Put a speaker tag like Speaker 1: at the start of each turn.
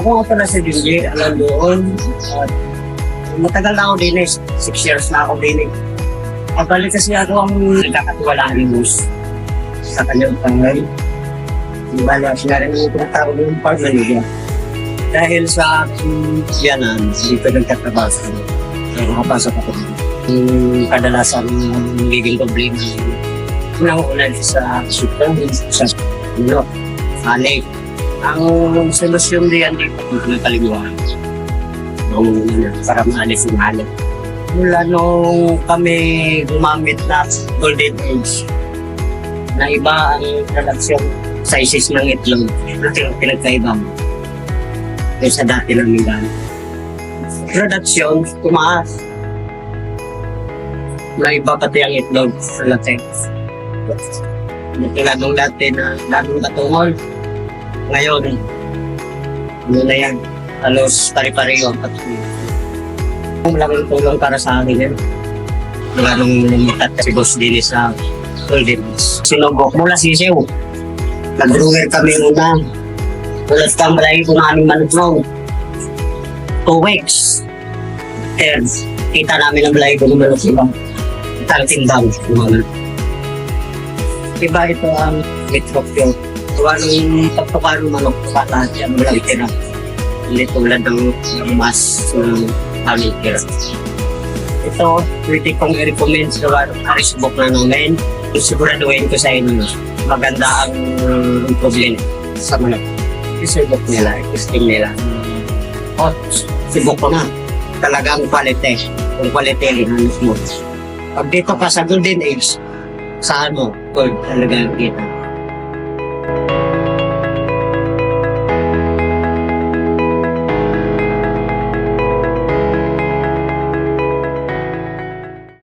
Speaker 1: Ako nga pala si Dingy, alam doon. At matagal na ako din eh. 6 years na ako din eh. Pabalik kasi ako ang nagkakatiwalaan ni Boss sa kanyang tanggal. Bala, siya rin yung tinatawag yung partner niya. Dahil sa aking yanan, dito nagtatrabaho sa kanya. So, makapasok ako. Yung kadalasan nagiging problema. Unang-una sa super, sa alay. Ang solusyon diyan dito ng kaliguan. Para maalis yung alay. Mula nung kami gumamit na golden age, na iba ang production sizes ng itlog. Ito yung pinagkaiba mo. Kaysa dati lang nila. Production, tumaas. Na iba pati ang itlog sa latex. Tulad nung dati na lalong katungol. Ngayon, ano na yan? Halos pari-pareho. Malaking tulong para sa akin yan. Mula nung lumitat si Boss Dini sa Golden Beach. Sinubok mula sisiw. Nag-brewer kami una. Ulat kang malaki kung aming manutong. 2 weeks. And kita namin ang malaki kung manutong. Talatimbang. Diba ito ang mitrokyo. Kung anong pagpaparo manok patahan siya malaki tira. Hindi tulad ng mas pamikir. Ito, pwede kong i-recommend sa arisubok na namin. Siguraduhin ko sa inyo, maganda ang problema sa manok. Isubok nila, i-testing nila. O, subok ko na. Talagang quality. Kung quality, halos mo. Pag dito ka sa golden age, saan mo? Gold talaga kita.